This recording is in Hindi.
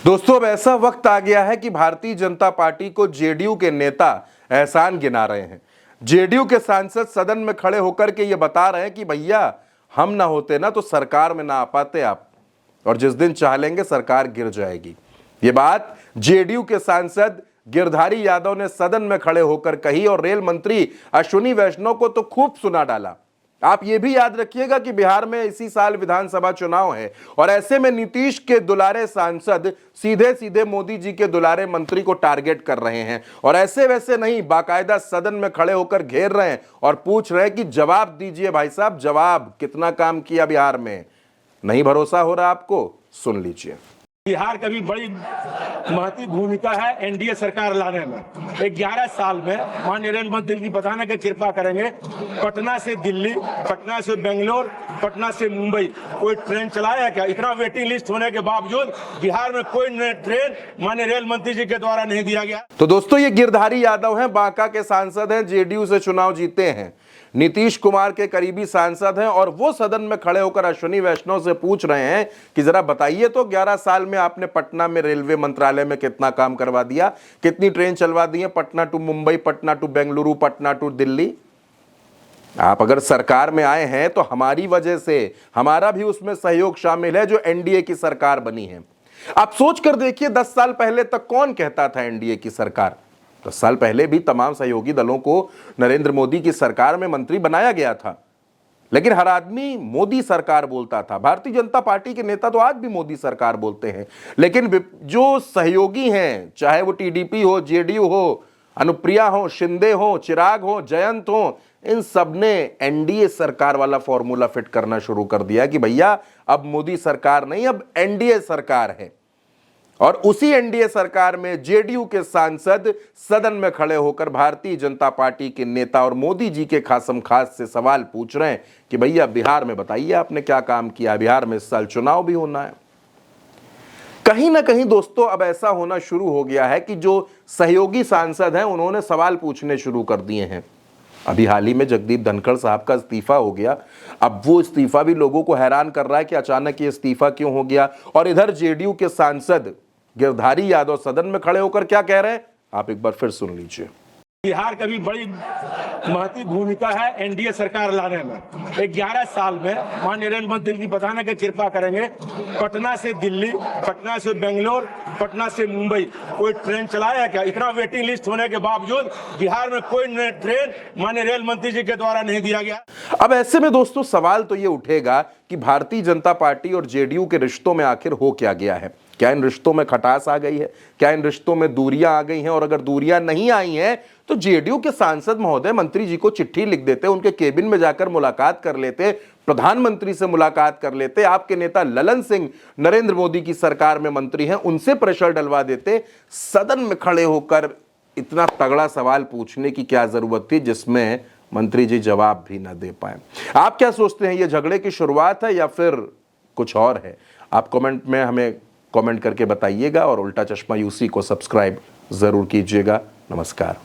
दोस्तों, अब ऐसा वक्त आ गया है कि भारतीय जनता पार्टी को जेडीयू के नेता एहसान गिना रहे हैं। जेडीयू के सांसद सदन में खड़े होकर के ये बता रहे हैं कि भैया हम ना होते ना तो सरकार में ना आ पाते आप, और जिस दिन चाह लेंगे सरकार गिर जाएगी। ये बात जेडीयू के सांसद गिरधारी यादव ने सदन में खड़े होकर कही और रेल मंत्री अश्विनी वैष्णव को तो खूब सुना डाला। आप ये भी याद रखिएगा कि बिहार में इसी साल विधानसभा चुनाव है और ऐसे में नीतीश के दुलारे सांसद सीधे सीधे मोदी जी के दुलारे मंत्री को टारगेट कर रहे हैं और ऐसे वैसे नहीं, बाकायदा सदन में खड़े होकर घेर रहे हैं और पूछ रहे हैं कि जवाब दीजिए भाई साहब, जवाब कितना काम किया बिहार में। नहीं भरोसा हो रहा आपको? सुन लीजिए। बिहार की भी बड़ी महत्वपूर्ण भूमिका है एनडीए सरकार लाने में। 11 साल में माननीय रेल मंत्री जी बताने की कृपा करेंगे, पटना से दिल्ली, पटना से बेंगलोर, पटना से मुंबई कोई ट्रेन चलाया क्या? इतना वेटिंग लिस्ट होने के बावजूद बिहार में कोई ट्रेन माननीय रेल मंत्री जी के द्वारा नहीं दिया गया। तो दोस्तों, ये गिरधारी यादव हैं, बांका के सांसद हैं, जेडीयू से चुनाव जीते हैं, नीतीश कुमार के करीबी सांसद हैं और वो सदन में खड़े होकर अश्विनी वैष्णव से पूछ रहे हैं कि जरा बताइए तो 11 साल में आपने पटना में रेलवे मंत्रालय में कितना काम करवा दिया, कितनी ट्रेन चलवा दी है, Patna to Mumbai, Patna to Bengaluru, Patna to Delhi. आप अगर सरकार में आए हैं तो हमारी वजह से, हमारा भी उसमें सहयोग शामिल है जो एनडीए की सरकार बनी है। आप सोच कर देखिए 10 साल पहले तक कौन कहता था एनडीए की सरकार? 10 साल पहले भी तमाम सहयोगी दलों को नरेंद्र मोदी की सरकार में मंत्री बनाया गया था, लेकिन हर आदमी मोदी सरकार बोलता था। भारतीय जनता पार्टी के नेता तो आज भी मोदी सरकार बोलते हैं, लेकिन जो सहयोगी हैं, चाहे वो टीडीपी हो, जेडीयू हो, अनुप्रिया हो, शिंदे हो, चिराग हो, जयंत हो, इन सब ने एनडीए सरकार वाला फॉर्मूला फिट करना शुरू कर दिया कि भैया अब मोदी सरकार नहीं, अब एनडीए सरकार है। और उसी एनडीए सरकार में जेडीयू के सांसद सदन में खड़े होकर भारतीय जनता पार्टी के नेता और मोदी जी के खासम खास से सवाल पूछ रहे हैं कि भैया बिहार में बताइए आपने क्या काम किया, बिहार में इस साल चुनाव भी होना है। कहीं ना कहीं दोस्तों अब ऐसा होना शुरू हो गया है कि जो सहयोगी सांसद हैं उन्होंने सवाल पूछने शुरू कर दिए हैं। अभी हाल ही में जगदीप धनखड़ साहब का इस्तीफा हो गया। अब वो इस्तीफा भी लोगों को हैरान कर रहा है कि अचानक ये इस्तीफा क्यों हो गया। और इधर जेडीयू के सांसद गिरधारी यादव सदन में खड़े होकर क्या कह रहे हैं, आप एक बार फिर सुन लीजिए। बिहार की भी बड़ी महत्वपूर्ण भूमिका है एनडीए सरकार लाने में। 11 साल में माननीय रेल मंत्री जी बताने की कृपा करेंगे, पटना से दिल्ली, पटना से बेंगलोर, पटना से मुंबई कोई ट्रेन चलाया क्या? इतना वेटिंग लिस्ट होने के बावजूद बिहार में कोई ट्रेन माननीय रेल मंत्री जी के द्वारा नहीं दिया गया। अब ऐसे में दोस्तों सवाल तो ये उठेगा कि भारतीय जनता पार्टी और जेडीयू के रिश्तों में आखिर हो क्या गया है? क्या इन रिश्तों में खटास आ गई है? क्या इन रिश्तों में दूरियां आ गई हैं? और अगर दूरियां नहीं आई हैं तो जेडीयू के सांसद महोदय मंत्री जी को चिट्ठी लिख देते, उनके केबिन में जाकर मुलाकात कर लेते, प्रधानमंत्री से मुलाकात कर लेते, आपके नेता ललन सिंह नरेंद्र मोदी की सरकार में मंत्री हैं, उनसे प्रेशर डलवा देते। सदन में खड़े होकर इतना तगड़ा सवाल पूछने की क्या जरूरत थी जिसमें मंत्री जी जवाब भी ना दे पाए? आप क्या सोचते हैं, ये झगड़े की शुरुआत है या फिर कुछ और है? आप कमेंट में हमें कमेंट करके बताइएगा और उल्टा चश्मा यूसी को सब्सक्राइब जरूर कीजिएगा। नमस्कार।